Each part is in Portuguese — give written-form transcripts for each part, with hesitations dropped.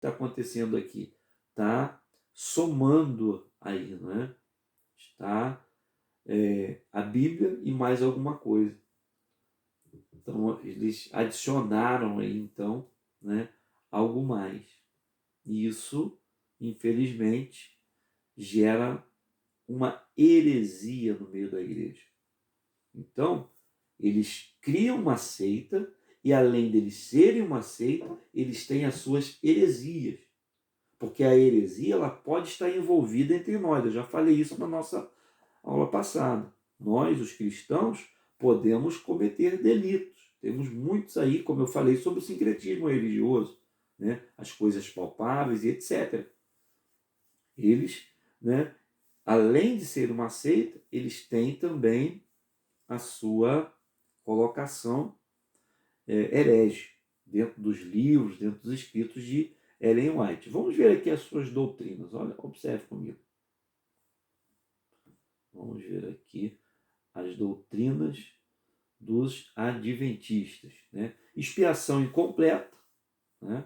está acontecendo aqui? Está somando aí, não é? Está a Bíblia e mais alguma coisa. Então, eles adicionaram aí, então, né, algo mais. E isso, infelizmente, gera uma heresia no meio da igreja. Então, eles criam uma seita e, além deles serem uma seita, eles têm as suas heresias. Porque a heresia ela pode estar envolvida entre nós. Eu já falei isso na nossa aula passada. Nós, os cristãos, podemos cometer delitos. Temos muitos aí, como eu falei, sobre o sincretismo religioso, né? As coisas palpáveis e etc. Eles, né, além de ser uma seita, eles têm também a sua colocação herege dentro dos livros, dentro dos escritos de Ellen White. Vamos ver aqui as suas doutrinas. Olha, observe comigo. Vamos ver aqui as doutrinas dos adventistas. Né? Expiação incompleta. Né?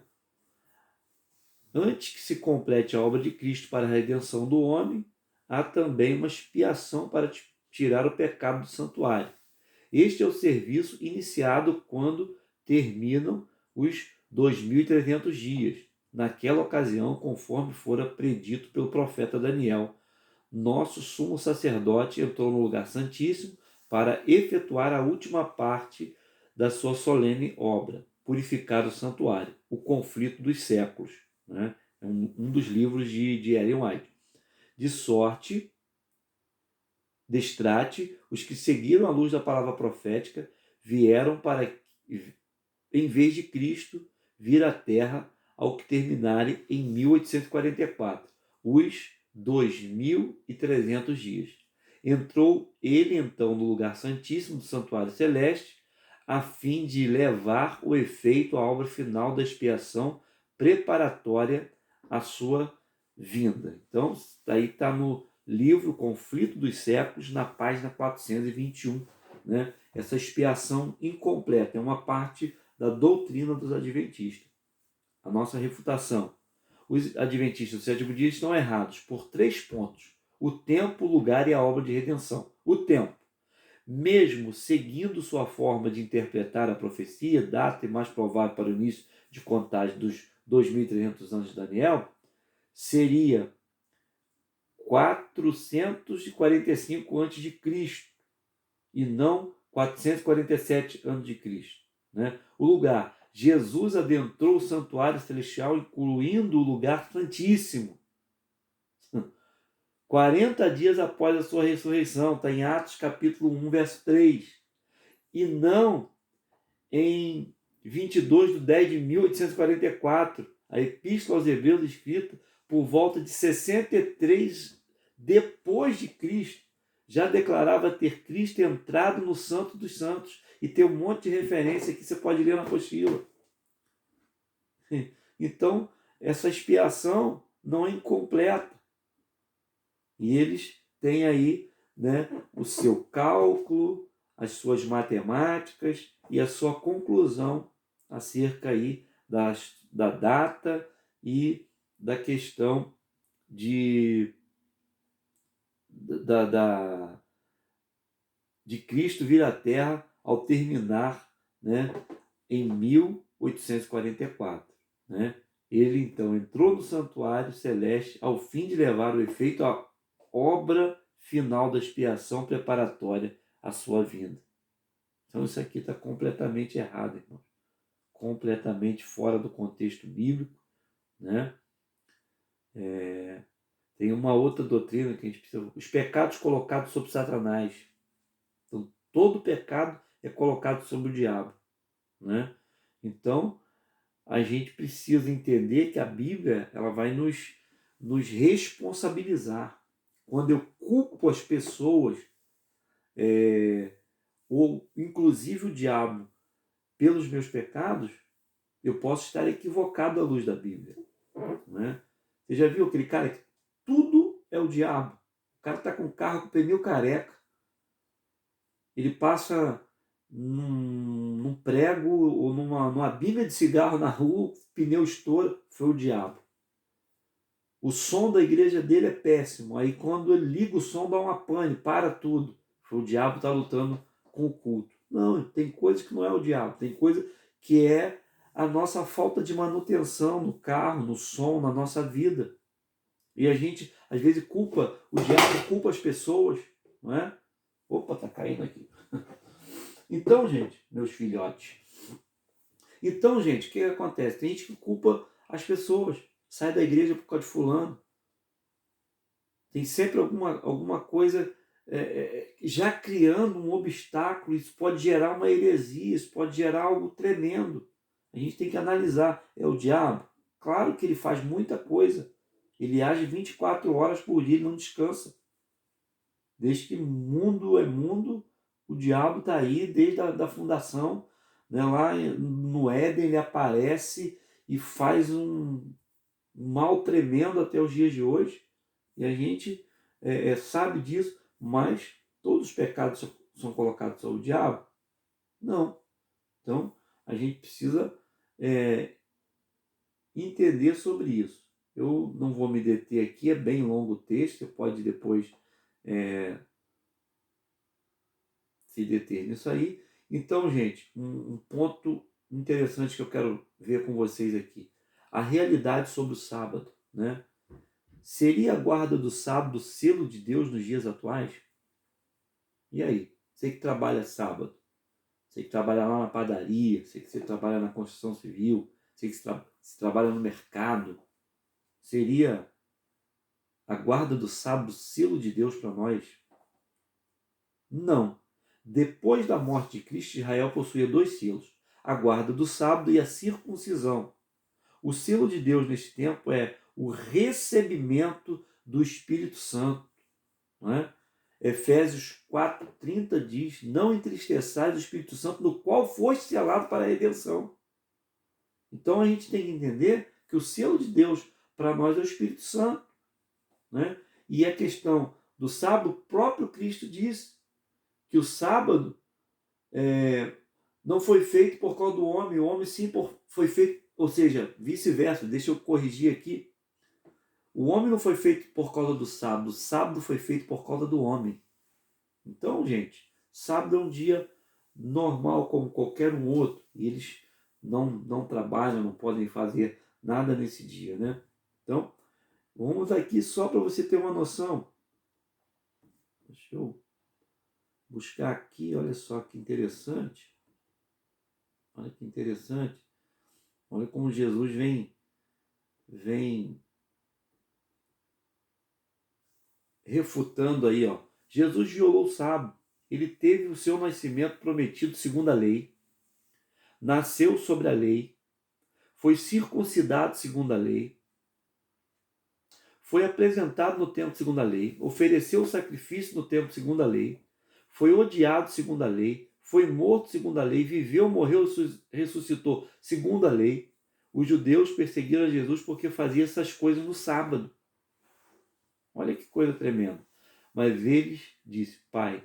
Antes que se complete a obra de Cristo para a redenção do homem, há também uma expiação para tirar o pecado do santuário. Este é o serviço iniciado quando terminam os 2.300 dias. Naquela ocasião, conforme fora predito pelo profeta Daniel, nosso sumo sacerdote entrou no lugar santíssimo para efetuar a última parte da sua solene obra, purificar o santuário, o conflito dos séculos. Né? É um dos livros de Ellen White. De sorte, destrate, os que seguiram a luz da palavra profética vieram para, em vez de Cristo, vir à Terra ao que terminarem em 1844, os 2.300 dias. Entrou ele então no lugar santíssimo do santuário celeste, a fim de levar o efeito à obra final da expiação preparatória à sua vinda. Então, aí está no livro Conflito dos Séculos, na página 421, né? Essa expiação incompleta é uma parte da doutrina dos adventistas. A nossa refutação. Os adventistas do sétimo dia estão errados por 3 pontos. O tempo, o lugar e a obra de redenção. O tempo. Mesmo seguindo sua forma de interpretar a profecia, data e mais provável para o início de contagem dos 2.300 anos de Daniel, seria 445 a.C. e não 447 a.C. Né? O lugar. Jesus adentrou o santuário celestial, incluindo o lugar santíssimo. 40 dias após a sua ressurreição, está em Atos capítulo 1, verso 3. E não em 22/10/1844, a Epístola aos Hebreus escrita por volta de 63 depois de Cristo, já declarava ter Cristo entrado no Santo dos Santos. E tem um monte de referência que você pode ler na apostila. Então, essa expiação não é incompleta. E eles têm aí, né, o seu cálculo, as suas matemáticas e a sua conclusão acerca aí da data e da questão de Cristo vir à Terra ao terminar, né, em 1844. Né? Ele então entrou no santuário celeste ao fim de levar o efeito à obra final da expiação preparatória à sua vinda. Então isso aqui está completamente errado, irmão. Completamente fora do contexto bíblico. Né? Tem uma outra doutrina que a gente precisa... Os pecados colocados sobre Satanás. Então, todo pecado é colocado sobre o diabo. Né? Então, a gente precisa entender que a Bíblia ela vai nos responsabilizar. Quando eu culpo as pessoas, ou inclusive o diabo, pelos meus pecados, eu posso estar equivocado à luz da Bíblia. Né? Você já viu aquele cara que tudo é o diabo? O cara está com o carro com o pneu careca. Ele passa num prego ou numa biga de cigarro na rua, o pneu estoura, foi o diabo. O som da igreja dele é péssimo. Aí quando ele liga o som, dá uma pane, para tudo. O diabo está lutando com o culto. Não, tem coisa que não é o diabo, tem coisa que é a nossa falta de manutenção no carro, no som, na nossa vida. E a gente, às vezes, culpa, o diabo culpa as pessoas, não é? Opa, tá caindo aqui. Então, gente, meus filhotes. Então, gente, o que acontece? Tem gente que culpa as pessoas. Sai da igreja por causa de fulano. Tem sempre alguma coisa já criando um obstáculo. Isso pode gerar uma heresia, isso pode gerar algo tremendo. A gente tem que analisar. É o diabo? Claro que ele faz muita coisa. Ele age 24 horas por dia, ele não descansa. Desde que mundo é mundo, o diabo está aí desde a fundação. Né? Lá no Éden ele aparece e faz um mal tremendo até os dias de hoje. E a gente sabe disso, mas todos os pecados são colocados sobre o diabo? Não. Então, a gente precisa entender sobre isso. Eu não vou me deter aqui, é bem longo o texto, você pode depois se deter nisso aí. Então, gente, um ponto interessante que eu quero ver com vocês aqui. A realidade sobre o sábado, né? Seria a guarda do sábado selo de Deus nos dias atuais? E aí? Você que trabalha sábado, você que trabalha lá na padaria, você que trabalha na construção civil, você que se trabalha no mercado, seria a guarda do sábado selo de Deus para nós? Não. Depois da morte de Cristo, Israel possuía 2 selos, a guarda do sábado e a circuncisão. O selo de Deus neste tempo é o recebimento do Espírito Santo. Não é? Efésios 4,30 diz: não entristeçais o Espírito Santo, no qual foste selado para a redenção. Então a gente tem que entender que o selo de Deus para nós é o Espírito Santo. Né? E a questão do sábado, o próprio Cristo disse que o sábado não foi feito por causa do homem, o homem sim foi feito, ou seja, vice-versa, deixa eu corrigir aqui. O homem não foi feito por causa do sábado, o sábado foi feito por causa do homem. Então, gente, sábado é um dia normal como qualquer um outro, e eles não trabalham, não podem fazer nada nesse dia, né? Então, vamos aqui só para você ter uma noção. Deixa eu buscar aqui, olha só que interessante. Olha que interessante. Olha como Jesus vem refutando aí, ó. Jesus violou o sábado. Ele teve o seu nascimento prometido segundo a lei. Nasceu sobre a lei. Foi circuncidado segundo a lei. Foi apresentado no templo segundo a lei. Ofereceu o sacrifício no templo segundo a lei. Foi odiado segundo a lei. Foi morto segundo a lei. Viveu, morreu, ressuscitou segundo a lei. Os judeus perseguiram Jesus porque fazia essas coisas no sábado. Olha que coisa tremenda. Mas eles disse: Pai,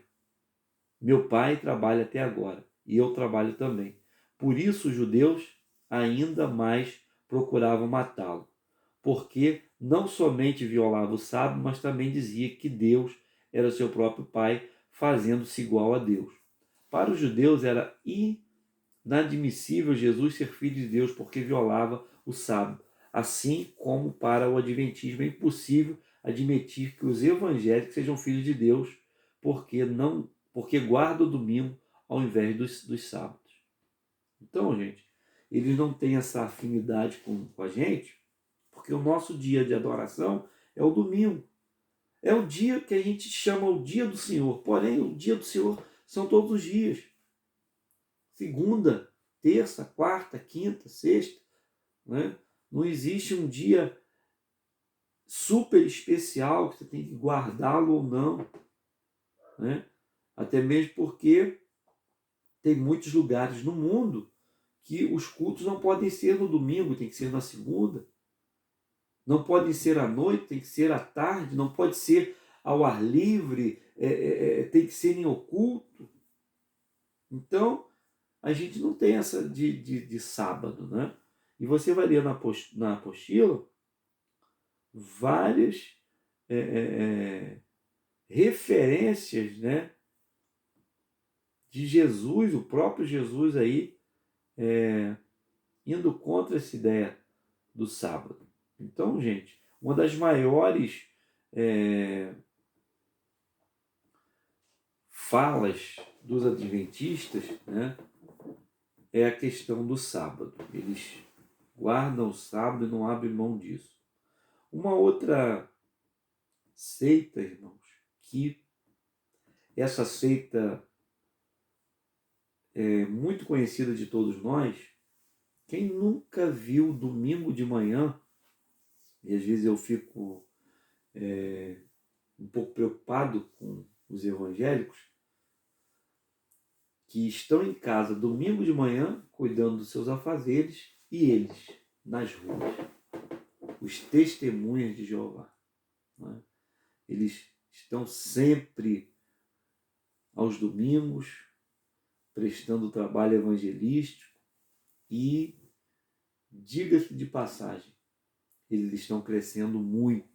meu pai trabalha até agora e eu trabalho também. Por isso os judeus ainda mais procuravam matá-lo, porque não somente violava o sábado, mas também dizia que Deus era seu próprio pai, fazendo-se igual a Deus. Para os judeus era inadmissível Jesus ser filho de Deus porque violava o sábado, assim como para o adventismo é impossível admitir que os evangélicos sejam filhos de Deus porque guardam o domingo ao invés dos sábados. Então, gente, eles não têm essa afinidade com a gente, porque o nosso dia de adoração é o domingo. É o dia que a gente chama o dia do Senhor. Porém, o dia do Senhor são todos os dias. Segunda, terça, quarta, quinta, sexta. Né? Não existe um dia super especial que você tem que guardá-lo ou não. Né? Até mesmo porque tem muitos lugares no mundo que os cultos não podem ser no domingo, tem que ser na segunda. Não podem ser à noite, tem que ser à tarde, não pode ser ao ar livre, tem que ser em oculto. Então, a gente não tem essa de sábado, né? E você vai ler na apostila várias é, é, é, referências, né, de Jesus, o próprio Jesus aí, indo contra essa ideia do sábado. Então, gente, uma das maiores falas dos adventistas, né, é a questão do sábado. Eles guardam o sábado e não abrem mão disso. Uma outra seita, irmãos, que essa seita é muito conhecida de todos nós, quem nunca viu domingo de manhã, e às vezes eu fico um pouco preocupado com os evangélicos, que estão em casa domingo de manhã, cuidando dos seus afazeres, e eles, nas ruas, os testemunhas de Jeová. Né? Eles estão sempre aos domingos, prestando trabalho evangelístico e, diga-se de passagem, eles estão crescendo muito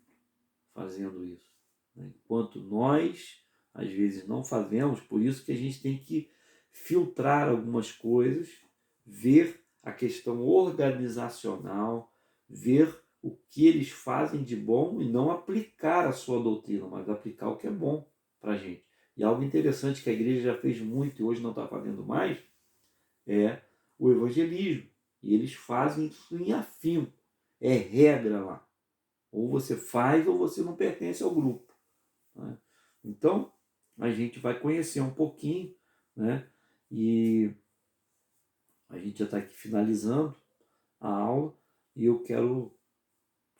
fazendo isso. Né? Enquanto nós, às vezes, não fazemos, por isso que a gente tem que filtrar algumas coisas, ver a questão organizacional, ver o que eles fazem de bom e não aplicar a sua doutrina, mas aplicar o que é bom para a gente. E algo interessante que a igreja já fez muito e hoje não está fazendo mais é o evangelismo. E eles fazem isso em afinco. É regra lá. Ou você faz ou você não pertence ao grupo. Né? Então, a gente vai conhecer um pouquinho, né? E a gente já está aqui finalizando a aula e eu quero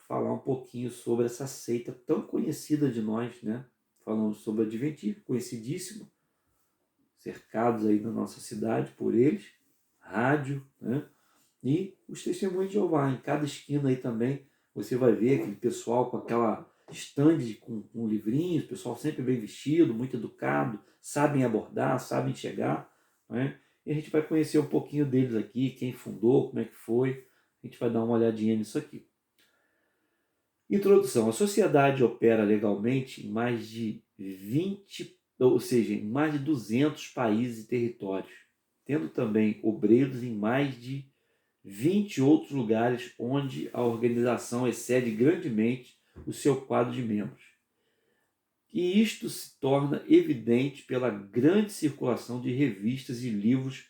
falar um pouquinho sobre essa seita tão conhecida de nós, né? Falamos sobre o Adventismo, conhecidíssimo, cercados aí na nossa cidade por eles, rádio, né? E os testemunhos de Jeová. Em cada esquina aí também você vai ver aquele pessoal com aquela estande com livrinhos, pessoal sempre bem vestido, muito educado, sabem abordar, sabem chegar, né? E a gente vai conhecer um pouquinho deles aqui, quem fundou, como é que foi. A gente vai dar uma olhadinha nisso aqui. Introdução. A sociedade opera legalmente em mais de 20, ou seja, em mais de 200 países e territórios, tendo também obreiros em mais de 20 outros lugares onde a organização excede grandemente o seu quadro de membros. E isto se torna evidente pela grande circulação de revistas e livros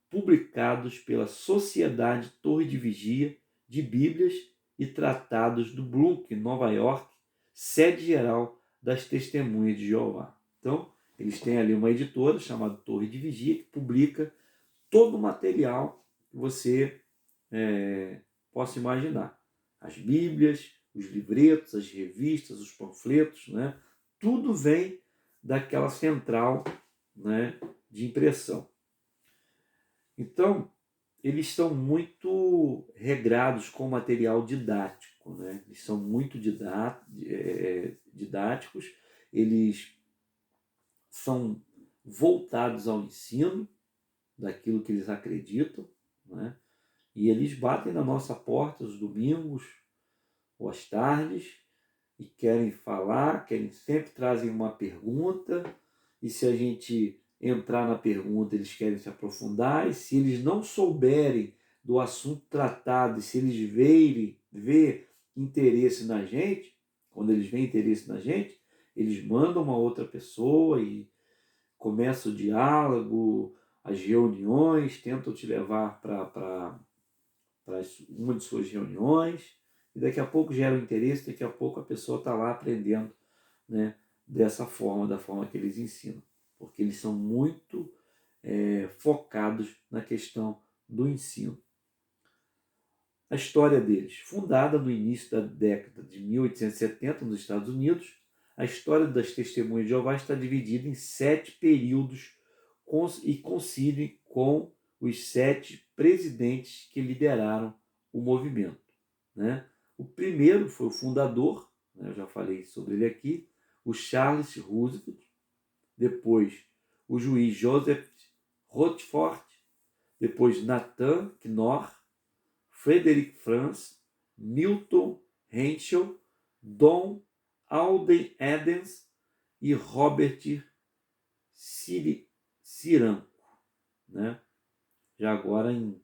publicados pela Sociedade Torre de Vigia de Bíblias e Tratados do Brooklyn, Nova York, sede geral das Testemunhas de Jeová. Então, eles têm ali uma editora chamada Torre de Vigia que publica todo o material que você possa imaginar. As Bíblias, os livretos, as revistas, os panfletos, né? Tudo vem daquela central, né, de impressão. Então, eles são muito regrados com material didático, né? Eles são muito didáticos, eles são voltados ao ensino daquilo que eles acreditam, né? E eles batem na nossa porta os domingos ou às tardes e querem falar, sempre trazem uma pergunta, e se a gente entrar na pergunta, eles querem se aprofundar, e se eles não souberem do assunto tratado, e se eles ver interesse na gente, quando eles veem interesse na gente, eles mandam uma outra pessoa e começa o diálogo, as reuniões, tentam te levar para uma de suas reuniões, e daqui a pouco gera um interesse, daqui a pouco a pessoa está lá aprendendo, né, dessa forma, da forma que eles ensinam, porque eles são muito focados na questão do ensino. A história deles, fundada no início da década de 1870 nos Estados Unidos, a história das Testemunhas de Jeová está dividida em 7 períodos e coincidem com os 7 presidentes que lideraram o movimento. Né? O primeiro foi o fundador, né, eu já falei sobre ele aqui, o Charles Roosevelt, depois o juiz Joseph Rochefort, depois Nathan Knorr, Frederick Franz, Milton Henschel, Don Alden Edens e Robert Ciranco, né? Já agora em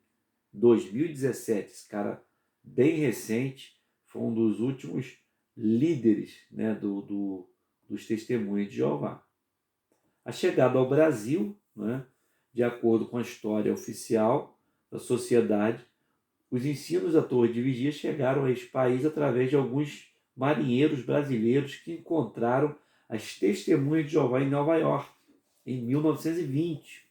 2017, esse cara bem recente, foi um dos últimos líderes, né, dos Testemunhas de Jeová. A chegada ao Brasil, né, de acordo com a história oficial da sociedade, os ensinos da Torre de Vigia chegaram a esse país através de alguns marinheiros brasileiros que encontraram as Testemunhas de Jeová em Nova York, em 1920.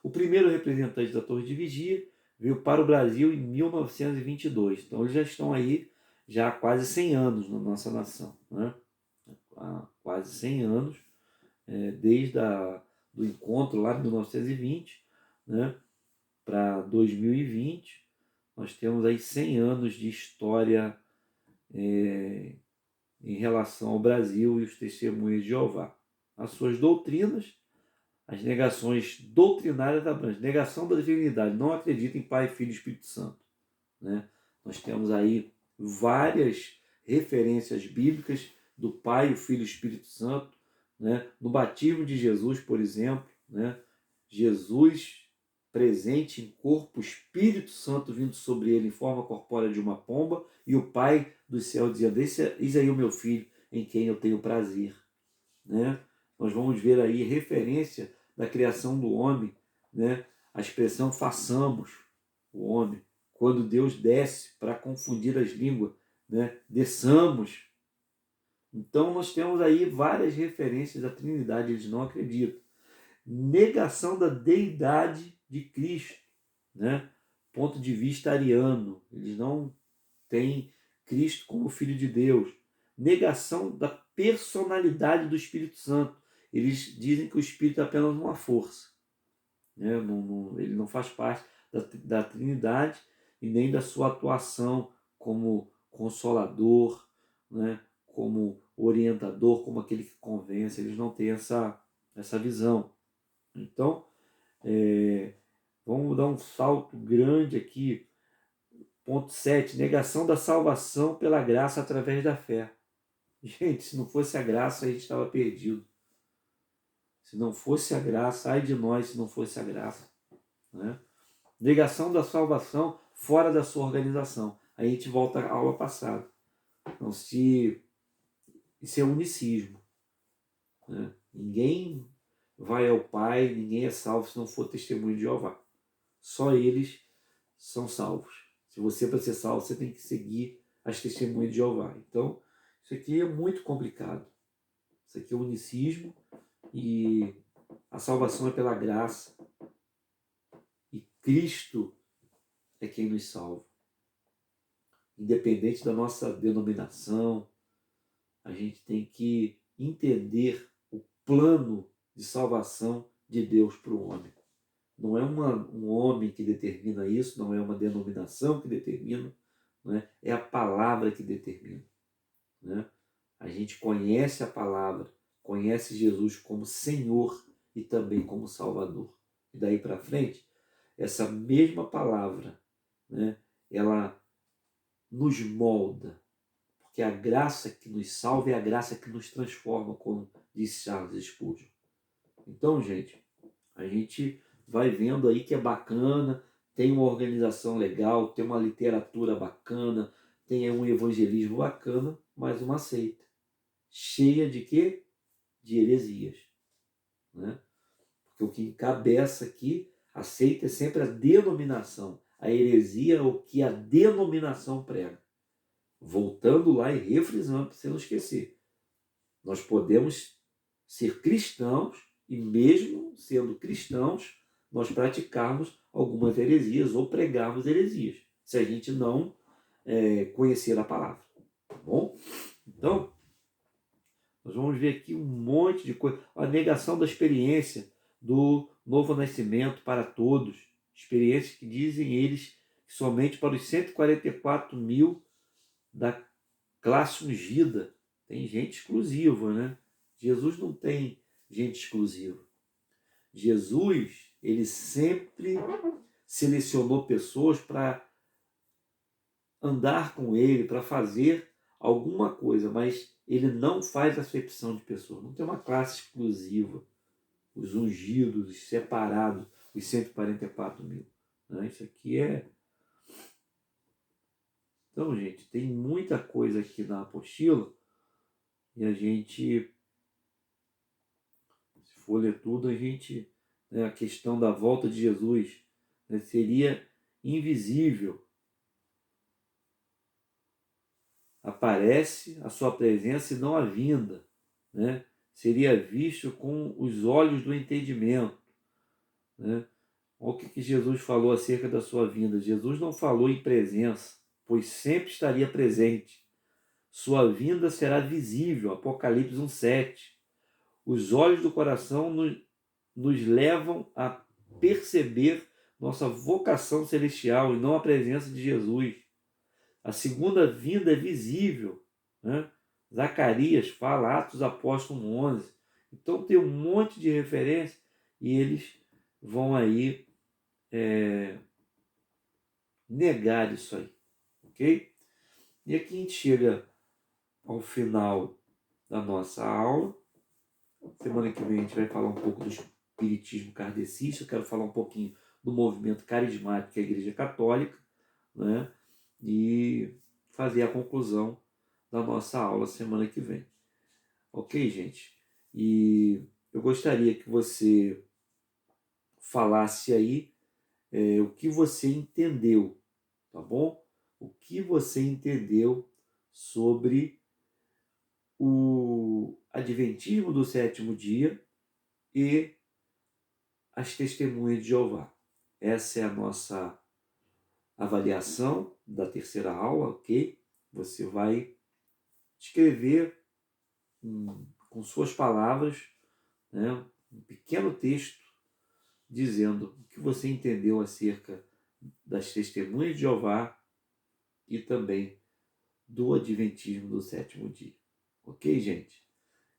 O primeiro representante da Torre de Vigia veio para o Brasil em 1922. Então eles já estão aí já há quase 100 anos na nossa nação, né? Há quase 100 anos, desde do encontro lá de 1920, né, para 2020, nós temos aí 100 anos de história em relação ao Brasil e os Testemunhas de Jeová. As suas doutrinas, as negações doutrinárias da branca, negação da divindade, não acredita em Pai, Filho e Espírito Santo, né? Nós temos aí várias referências bíblicas do Pai, o Filho e o Espírito Santo, né? No batismo de Jesus, por exemplo, né? Jesus presente em corpo, o Espírito Santo vindo sobre ele em forma corpórea de uma pomba, e o Pai do céu dizendo: eis aí o meu filho, em quem eu tenho prazer, né? Nós vamos ver aí referência da criação do homem, né? A expressão façamos o homem, quando Deus desce para confundir as línguas, né? Desçamos. Então nós temos aí várias referências à Trindade, eles não acreditam. Negação da deidade de Cristo, né? Ponto de vista ariano, eles não têm Cristo como Filho de Deus. Negação da personalidade do Espírito Santo, eles dizem que o Espírito é apenas uma força, né? Ele não faz parte da Trindade e nem da sua atuação como consolador, né? Como orientador, como aquele que convence. Eles não têm essa visão. Então, vamos dar um salto grande aqui. Ponto 7, negação da salvação pela graça através da fé. Gente, se não fosse a graça, a gente estava perdido. Se não fosse a graça, ai de nós se não fosse a graça, né? Negação da salvação fora da sua organização. Aí a gente volta à aula passada. Então, isso é unicismo, né? Ninguém vai ao Pai, ninguém é salvo se não for testemunho de Jeová. Só eles são salvos. Se você, para ser salvo, você tem que seguir as testemunhas de Jeová. Então, isso aqui é muito complicado. Isso aqui é unicismo e a salvação é pela graça. E Cristo é quem nos salva. Independente da nossa denominação, a gente tem que entender o plano de salvação de Deus para o homem. Não é um homem que determina isso, não é uma denominação que determina, né? É a palavra que determina, né? A gente conhece a palavra, conhece Jesus como Senhor e também como Salvador. E daí para frente, essa mesma palavra, né, ela nos molda, porque a graça que nos salva é a graça que nos transforma, como disse Charles Spurgeon. Então, gente, a gente vai vendo aí que é bacana, tem uma organização legal, tem uma literatura bacana, tem um evangelismo bacana, mas uma seita cheia de quê? De heresias, né? Porque o que encabeça aqui, a seita é sempre a denominação. A heresia é o que a denominação prega. Voltando lá e refrisando, para você não esquecer. Nós podemos ser cristãos e mesmo sendo cristãos, nós praticarmos algumas heresias ou pregarmos heresias, se a gente não conhecer a palavra. Tá bom? Então, nós vamos ver aqui um monte de coisa. A negação da experiência do novo nascimento para todos. Experiências que dizem eles que somente para os 144 mil da classe ungida. Tem gente exclusiva, né? Jesus não tem gente exclusiva. Jesus, ele sempre selecionou pessoas para andar com ele, para fazer alguma coisa, mas ele não faz acepção de pessoas. Não tem uma classe exclusiva, os ungidos, os separados, os 144 mil. Né? Isso aqui é... Então, gente, tem muita coisa aqui na apostila e a gente, se for ler tudo, a gente... Né, a questão da volta de Jesus, né, seria invisível. Aparece a sua presença e não a vinda, né? Seria visto com os olhos do entendimento, né? Olha o que Jesus falou acerca da sua vinda. Jesus não falou em presença, pois sempre estaria presente. Sua vinda será visível, Apocalipse 1,7. Os olhos do coração nos levam a perceber nossa vocação celestial e não a presença de Jesus. A segunda vinda é visível, né? Zacarias fala, Atos Apóstolos 11. Então tem um monte de referência e eles vão aí negar isso aí, ok? E aqui a gente chega ao final da nossa aula. Semana que vem a gente vai falar um pouco do espiritismo kardecista. Eu quero falar um pouquinho do movimento carismático que é a Igreja Católica, né? E fazer a conclusão da nossa aula semana que vem. Ok, gente? E eu gostaria que você falasse aí o que você entendeu, tá bom? O que você entendeu sobre o Adventismo do sétimo dia e as testemunhas de Jeová. Essa é a nossa avaliação da terceira aula, ok? Você vai escrever com suas palavras, né, um pequeno texto dizendo o que você entendeu acerca das testemunhas de Jeová e também do Adventismo do sétimo dia. Ok, gente?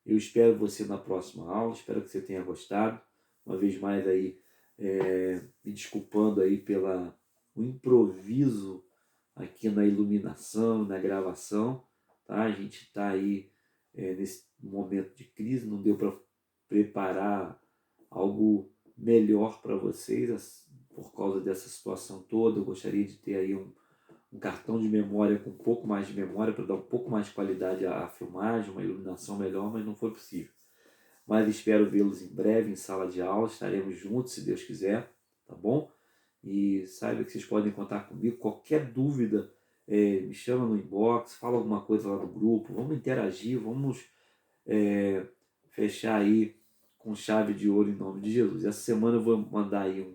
Eu espero você na próxima aula, espero que você tenha gostado. Uma vez mais aí, me desculpando aí pela o improviso aqui na iluminação, na gravação, tá? A gente está aí nesse momento de crise, não deu para preparar algo melhor para vocês por causa dessa situação toda. Eu gostaria de ter aí um cartão de memória com um pouco mais de memória para dar um pouco mais de qualidade à filmagem, uma iluminação melhor, mas não foi possível. Mas espero vê-los em breve em sala de aula, estaremos juntos se Deus quiser, tá bom? E saiba que vocês podem contar comigo, qualquer dúvida, me chama no inbox, fala alguma coisa lá no grupo, vamos interagir, vamos fechar aí com chave de ouro em nome de Jesus. Essa semana eu vou mandar aí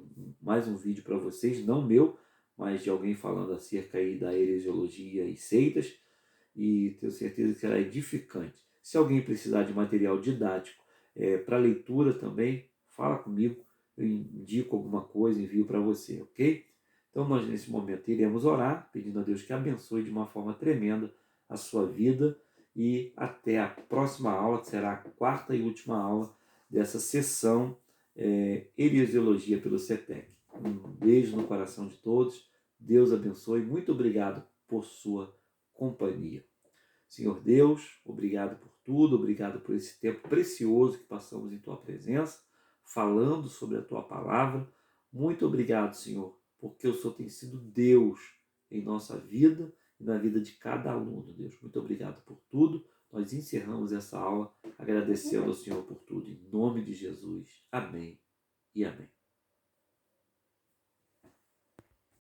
mais um vídeo para vocês, não meu, mas de alguém falando acerca aí da heresiologia e seitas, e tenho certeza que será edificante. Se alguém precisar de material didático para leitura também, fala comigo, eu indico alguma coisa, envio para você, ok? Então nós nesse momento iremos orar, pedindo a Deus que abençoe de uma forma tremenda a sua vida e até a próxima aula, que será a quarta e última aula dessa sessão Heresiologia pelo CETEC. Um beijo no coração de todos, Deus abençoe, muito obrigado por sua companhia. Senhor Deus, obrigado por tudo, obrigado por esse tempo precioso que passamos em Tua presença, falando sobre a Tua palavra. Muito obrigado, Senhor, porque o Senhor tem sido Deus em nossa vida e na vida de cada aluno, Deus. Muito obrigado por tudo. Nós encerramos essa aula agradecendo ao Senhor por tudo. Em nome de Jesus. Amém e amém.